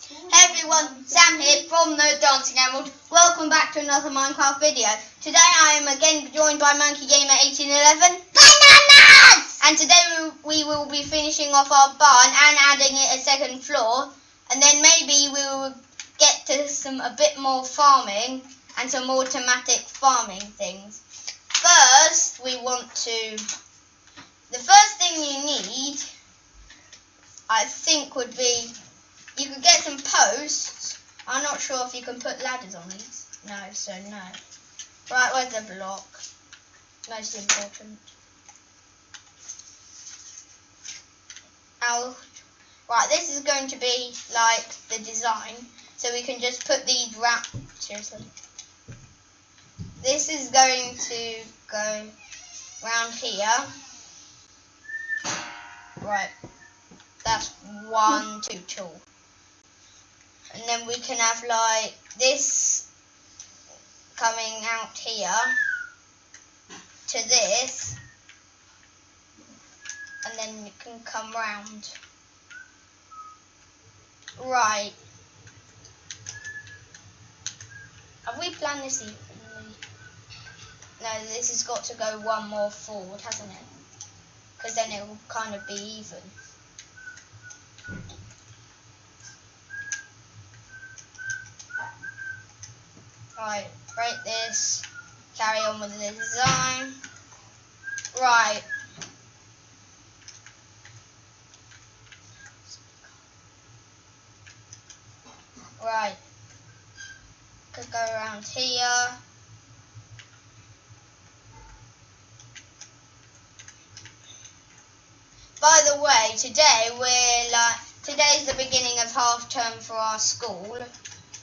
Hey everyone, Sam here from the Dancing Emerald. Welcome back to another Minecraft video. Today I am again joined by Monkey Gamer 1811. Bananas! And today we will be finishing off our barn and adding it a second floor. And then maybe we will get to a bit more farming and some automatic farming things. First, the first thing you need, I think, would be, you could get some posts. I'm not sure if you can put ladders on these. No, so no. Right, where's the block? Most important. Right, this is going to be like the design. So we can just put these seriously. This is going to go round here. Right. That's 1, 2, 2. And then we can have like this coming out here to this, and then it can come round. Right. Have we planned this evenly? No, this has got to go one more forward, hasn't it? Because then it will kind of be even. Right, break this, carry on with the design. Right. Right. Could go around here. By the way, today's the beginning of half term for our school.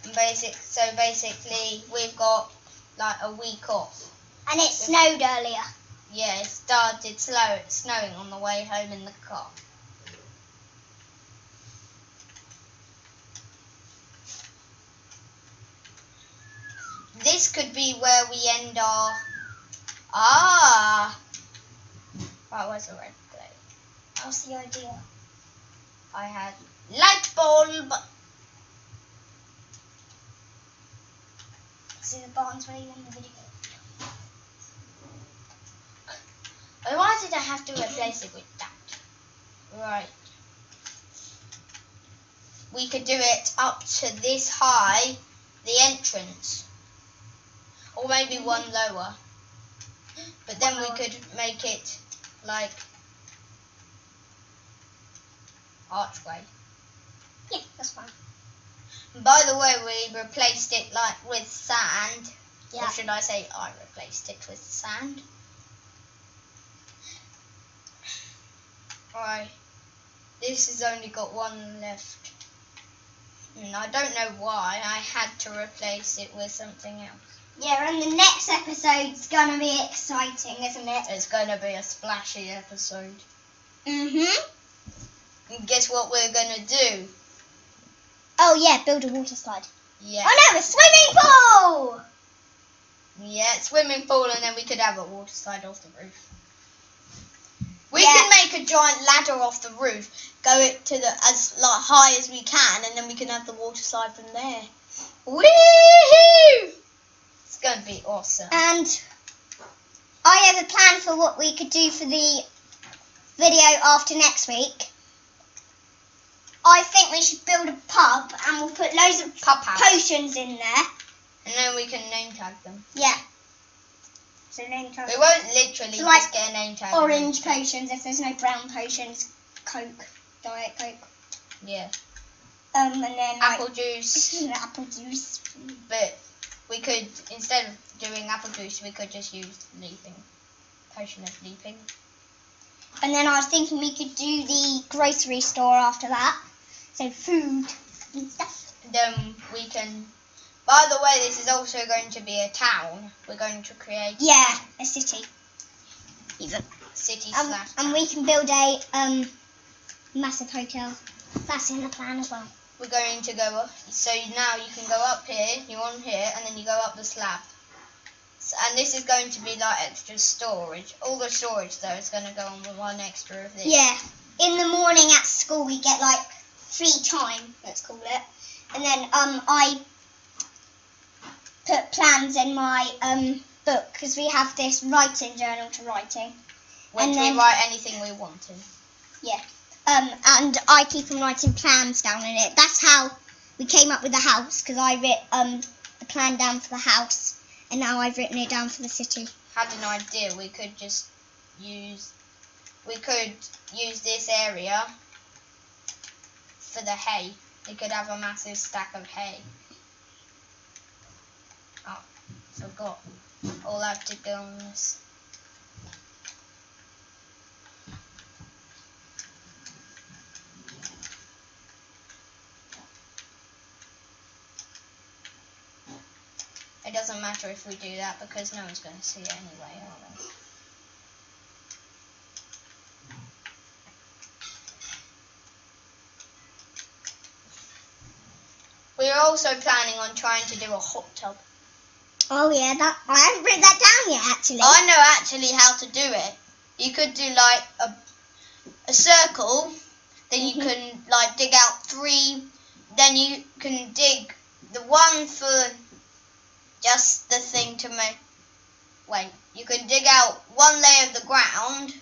So basically we've got like a week off. And it snowed earlier. Yeah, it started snowing on the way home in the car. This could be where we end our... Right, where's the red plate? What's the idea? I had light bulb. See the barn's where you want the video. Why did I have to replace it with that? Right. We could do it up to this high, the entrance. Or maybe one lower. But then we could make it like archway. Yeah, that's fine. By the way, we replaced it like with sand. Yeah. Or should I say I replaced it with sand? Right. This has only got one left. And I don't know why. I had to replace it with something else. Yeah, and the next episode's gonna be exciting, isn't it? It's gonna be a splashy episode. Mm-hmm. And guess what we're gonna do? Oh yeah, build a water slide. Yeah. Oh no, a swimming pool! Yeah, swimming pool, and then we could have a water slide off the roof. We Yeah. can make a giant ladder off the roof, go it to as high as we can, and then we can have the water slide from there. Woohoo! It's gonna be awesome. And I have a plan for what we could do for the video after next week. I think we should build a pub and we'll put loads of potions in there. And then we can name tag them. Yeah. So name tag. We won't literally So like just get a name tag. orange potions if there's no brown potions. Coke. Diet Coke. Yeah. And then Apple juice. apple juice. But we could, instead of doing apple juice, we could just use leaping. Potion of leaping. And then I was thinking we could do the grocery store after that. So food and stuff. Then we can... By the way, this is also going to be a town. We're going to create... Yeah, a city. Even. City / and we can build a massive hotel. That's in the plan as well. We're going to go up. So now you can go up here, you're on here, and then you go up the slab. And this is going to be like extra storage. All the storage though is going to go on the one extra of this. Yeah. In the morning at school we get like free time, let's call it. And then I put plans in my book because we have this writing journal to writing. Which And we then- write anything we want in. Yeah. And I keep on writing plans down in it. That's how we came up with the house, because I wrote the plan down for the house, and now I've written it down for the city. Had an idea. We could use this area for the hay. We could have a massive stack of hay. Oh, forgot. All I have to go on this. It doesn't matter if we do that because no one's going to see it anyway, are they? We're also planning on trying to do a hot tub. Oh yeah, I haven't written that down yet actually. I know actually how to do it. You could do like a circle, then you can like dig out 3, then you can dig the one for just the thing to make. Wait, you can dig out 1 layer of the ground,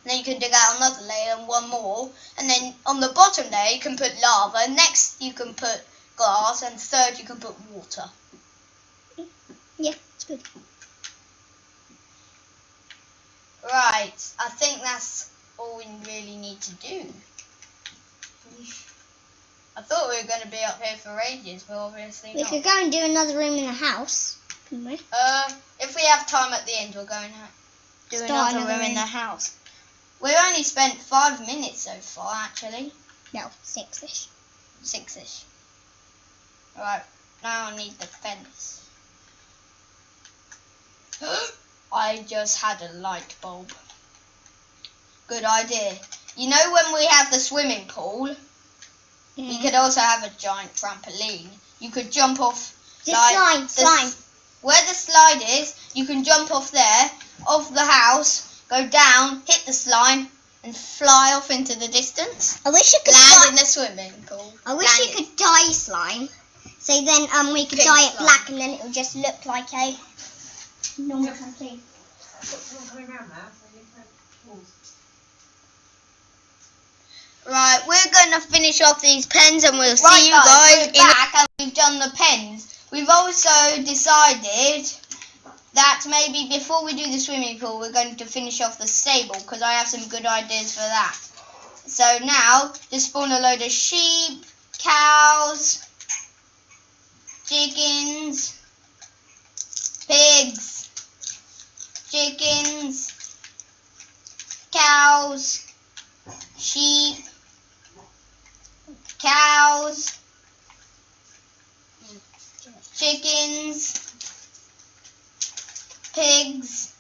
then you can dig out another layer and 1 more, and then on the bottom layer you can put lava, next you can put glass, and third you can put water. Yeah, it's good. Right, I think that's all we really need to do. I thought we were going to be up here for ages, but obviously We not. could go and do another room in the house, couldn't we? If we have time at the end, we'll go and do Start another another room in room. the house. We've only spent 5 minutes so far, actually. No, 6-ish. 6-ish. Right, now I need the fence. I just had a light bulb. Good idea. You know when we have the swimming pool, we could also have a giant trampoline. You could jump off Just slime. where the slide is, you can jump off there, off the house, go down, hit the slime, and fly off into the distance. I wish you could Land in the swimming pool. I wish Land you could dye slime. So then we could Pink dye it slime. black and then it would just look like a normal trampoline. Right, we're going to finish off these pens and we'll see you guys we're in back and we've done the pens. We've also decided that maybe before we do the swimming pool we're going to finish off the stable because I have some good ideas for that. So now, just spawn a load of sheep, cows, chickens, pigs, chickens, cows, sheep, cows, chickens, pigs,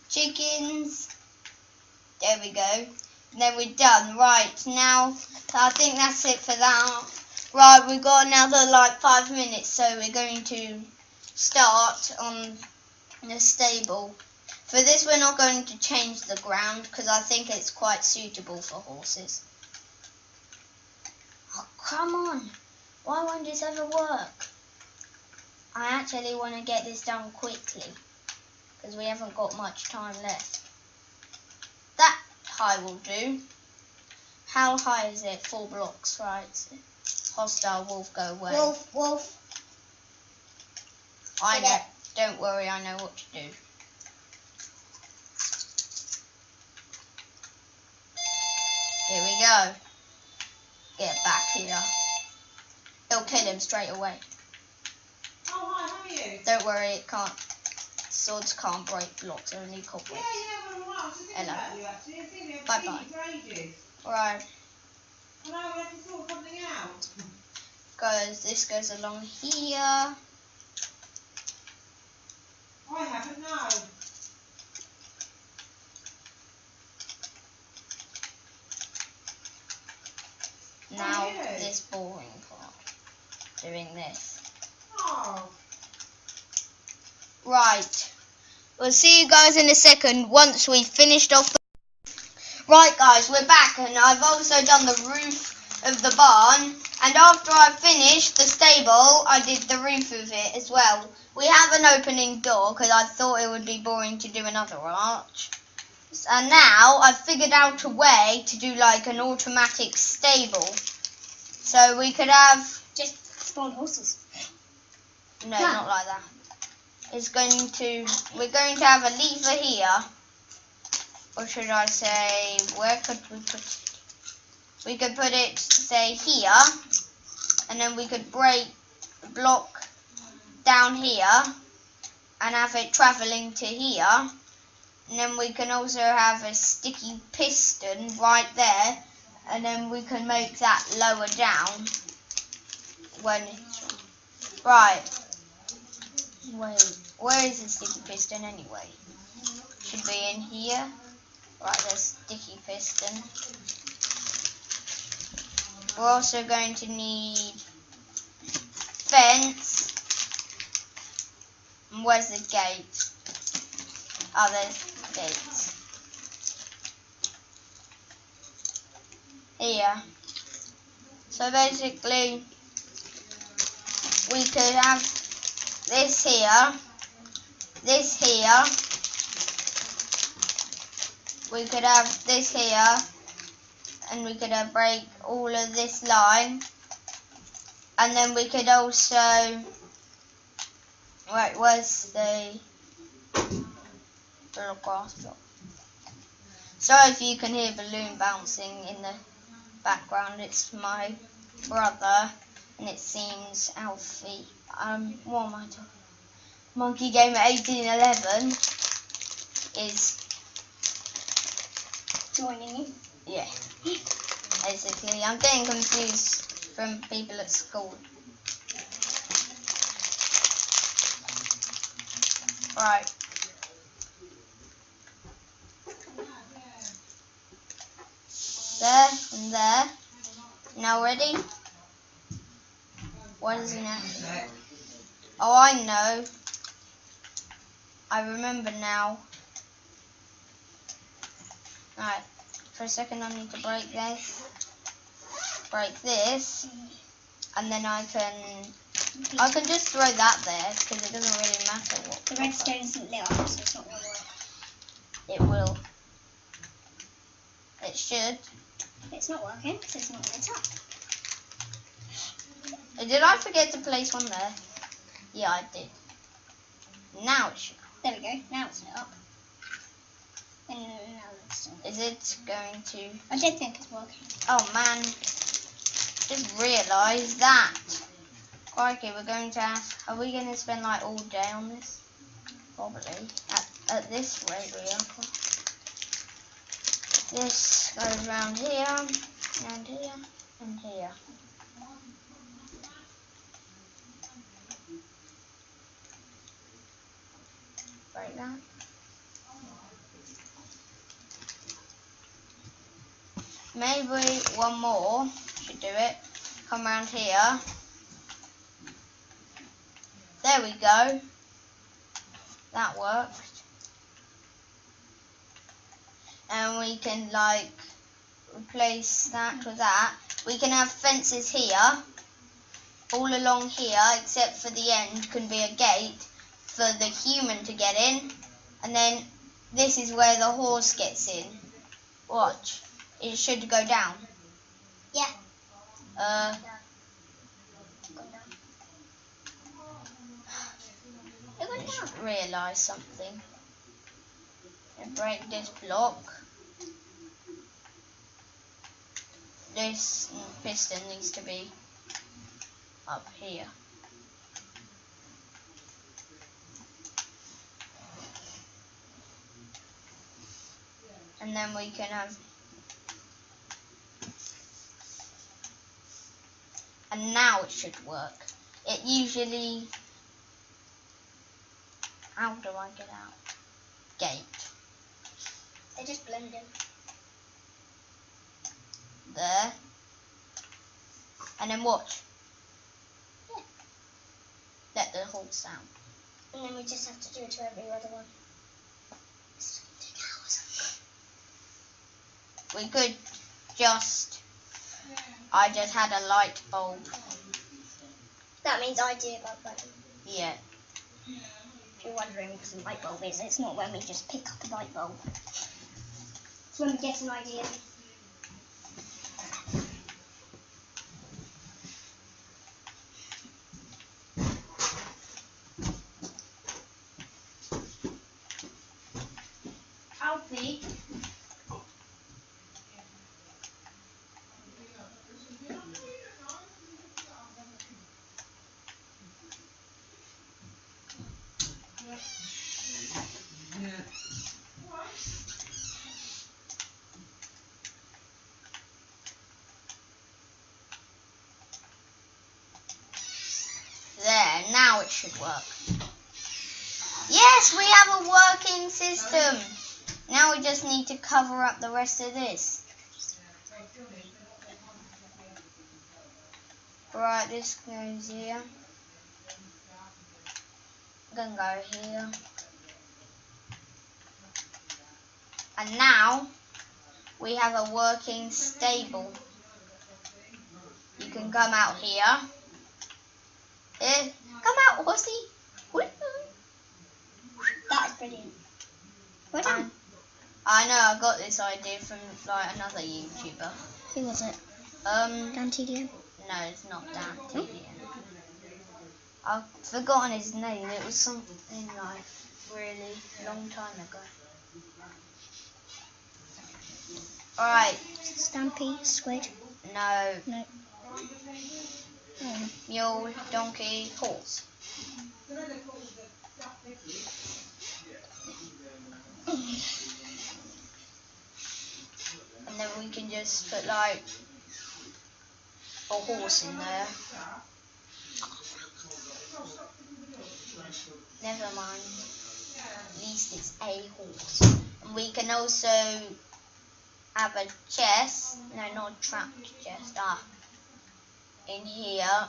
chickens. There we go. And then we're done. Right, now I think that's it for that. Right, we've got another like 5 minutes, so we're going to start on the stable. For this we're not going to change the ground because I think it's quite suitable for horses. Oh, come on. Why won't this ever work? I actually want to get this done quickly because we haven't got much time left. That high will do. How high is it? 4 blocks, right? Hostile wolf, go away. Wolf. I Get know. it. Don't worry, I know what to do. Here we go. Get back here. It'll kill him straight away. Oh, hi, how are you? Don't worry, it can't. Swords can't break blocks, only cobwebs. Yeah, well, I was just thinking Hello. about you actually. I've seen you Bye-bye. for ages. Alright, I know, we have to sort something out. this goes along here. I haven't, no. Now, yeah. this boring part. Doing this. Oh. Right. We'll see you guys in a second once we've finished off the... Right guys, we're back and I've also done the roof of the barn And after I finished the stable, I did the roof of it as well. We have an opening door because I thought it would be boring to do another arch. And now I've figured out a way to do like an automatic stable. So we could have... Just spawn horses. No, not like that. We're going to have a lever here. Or should I say, where could we put it? We could put it, say, here. And then we could break the block down here. And have it travelling to here. And then we can also have a sticky piston right there. And then we can make that lower down. When it's... Right. Wait, where is the sticky piston anyway? Should be in here. Right, there's sticky piston. We're also going to need fence. And where's the gate? Oh, there's the gate. Here. So basically, we could have this here, this here, we could have this here, and we could have break all of this line, and then we could also, right, where's the little grass block? Sorry if you can hear balloon bouncing in the background, it's my brother, and it seems Alfie. What am I talking? Monkey Gamer 1811 is Joining you. yeah. Basically, I'm getting confused from people at school. Right. There and there. Now ready? What is it now? Oh, I know. I remember now. Alright, for a second I need to break this, and then I can just throw that there, because it doesn't really matter what. The redstone isn't lit up, so it's not going to work. It will. It should. It's not working, because it's not lit up. Did I forget to place one there? Yeah, I did. Now it should. There we go, now it's lit up. And now it's still. Is it going to... I don't think it's working. Oh man, just realised that. Okay, we're going to have... Are we going to spend like all day on this? Probably. At this rate we are. This goes round here, and here, and here. Like that. Maybe one more should do it. Come around here. There we go. That worked. And we can like replace that with that. We can have fences here, all along here, except for the end can be a gate for the human to get in. And then this is where the horse gets in. Watch. It should go down. Yeah. I just realised something. And break this block. This piston needs to be up here. And then we can have... And now it should work. It usually... How do I get out? Gate. They just blend in. There. And then watch. Yeah. Let the horse down. And then we just have to do it to every other one. It's going to take hours. We could just I just had a light bulb. That means I do a light bulb. Yeah. If you're wondering what a light bulb is, it's not when we just pick up a light bulb. It's when we get an idea. Alfie. There, now it should work. Yes, we have a working system. Now we just need to cover up the rest of this. Right, this goes here. Gonna go here. And now we have a working stable. You can come out here. Come out, horsey. That is brilliant. Well done. I know, I got this idea from like another YouTuber. Who was it? Dan TDM? No, it's not Dan TDM. I've forgotten his name. It was something like really long time ago. Alright. Stampy, squid. No. No. Mule, donkey, horse. And then we can just put like a horse in there. Never mind. At least it's a horse. And we can also have a chest. No, not a trapped chest. In here.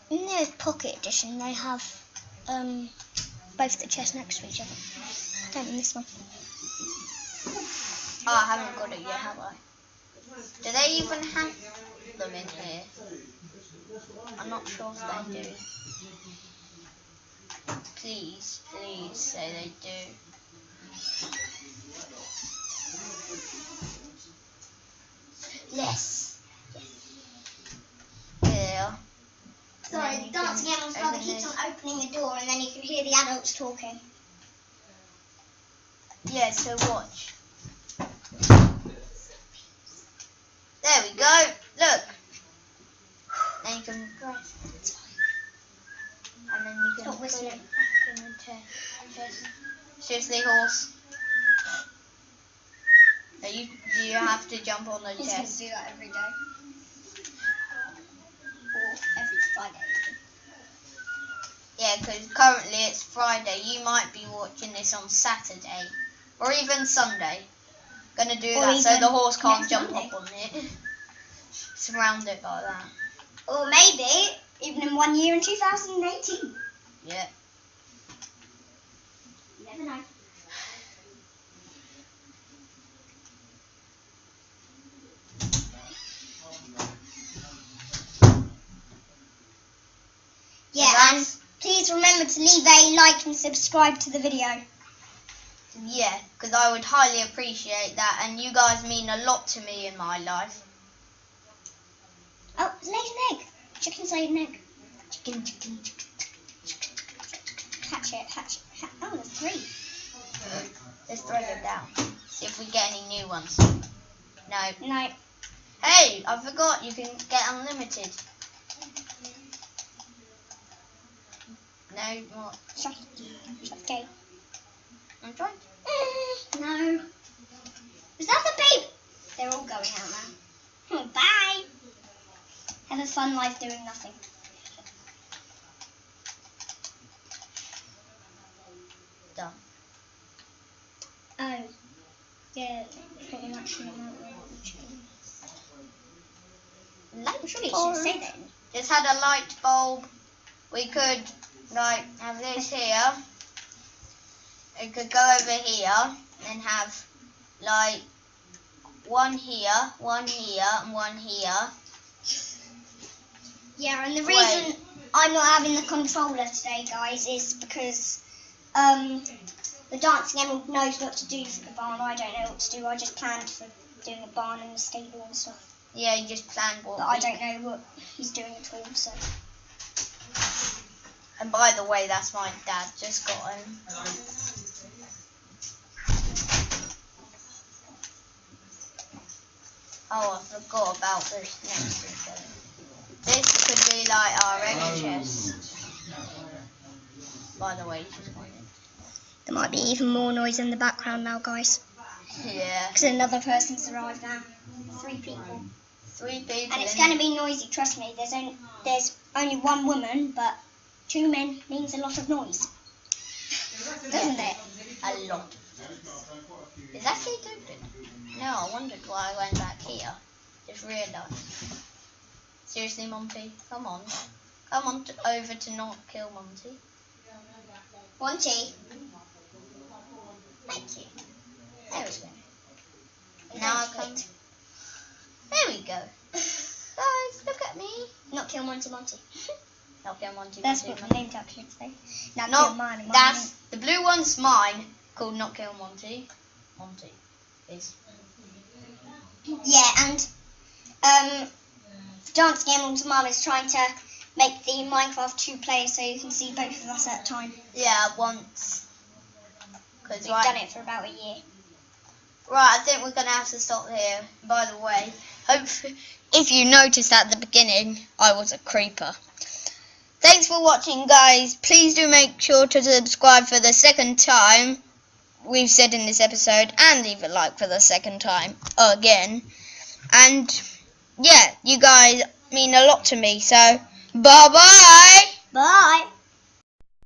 In the Pocket Edition, they have both the chests next to each other. Don't in this one. Oh, I haven't got it yet, have I? Do they even have them in here? I'm not sure if they do. Please, please say they do. Yes. Yeah. Sorry, the dancing animal's father keeps on opening the door and then you can hear the adults talking. Yeah, so watch. There we go. Look. Then you can press. And then you can Stop put whistling. it back in the chest. Seriously, horse. So you have to jump on the He's going to chest. do that every day. Or every Friday. Yeah, because currently it's Friday. You might be watching this on Saturday. Or even Sunday. Gonna do Or that so even the horse can't next jump Monday. up on it. Surround it like that. Or maybe even in 1 year in 2018. Yeah. You never know. Yeah, and please remember to leave a like and subscribe to the video. Yeah, because I would highly appreciate that, and you guys mean a lot to me in my life. Oh, it's laid an egg. Chicken's laid an egg. Chicken. Hatch it. Oh, there's 3. Let's throw them down. See if we get any new ones. No. No. Hey, I forgot you can get unlimited. No, what? Shut the gate. I'm trying. No. Is that the baby? They're all going out now. Bye. Have a fun life doing nothing. Done. Oh. Yeah, pretty much. I'm sure you should say that. Just had a light bulb. We could like have this here. It could go over here and have like one here, and one here. Yeah, and the Wait. reason I'm not having the controller today, guys, is because the dancing emerald knows what to do for the barn. I don't know what to do. I just planned for doing a barn and a stable and stuff. Yeah, you just planned what. But I don't know what he's doing at all, so. And by the way, that's my dad. Just got him. Oh, I forgot about this next thing. This could be like our egg chest. By the way, just wanted. There might be even more noise in the background now, guys. Yeah. Because another person's arrived now. 3 people. 3 people. And it's going to be noisy, trust me. There's only 1 woman, but 2 men means a lot of noise. Doesn't it? A lot. Is that actually good? No, I wondered why I went back here. Just realised. Seriously, Monty? Come on. Come on over to not kill Monty. Monty. Thank you. There we go. Now I come. There we go. Guys, look at me. Not kill Monty Monty. Not kill Monty. That's Monty, what Monty. my name tag should say. Not No, kill Monty. that's the blue one's mine. Called Not Kill Monty. Monty is. Yeah, and Dancing Emerald's mum is trying to make the Minecraft 2 player so you can see both of us at a time. Yeah, once. Cause We've done it for about a year. Right, I think we're going to have to stop here. By the way, if you noticed at the beginning, I was a creeper. Thanks for watching, guys. Please do make sure to subscribe for the 2nd time we've said in this episode, and leave a like for the 2nd time again. And yeah, you guys mean a lot to me, so bye-bye.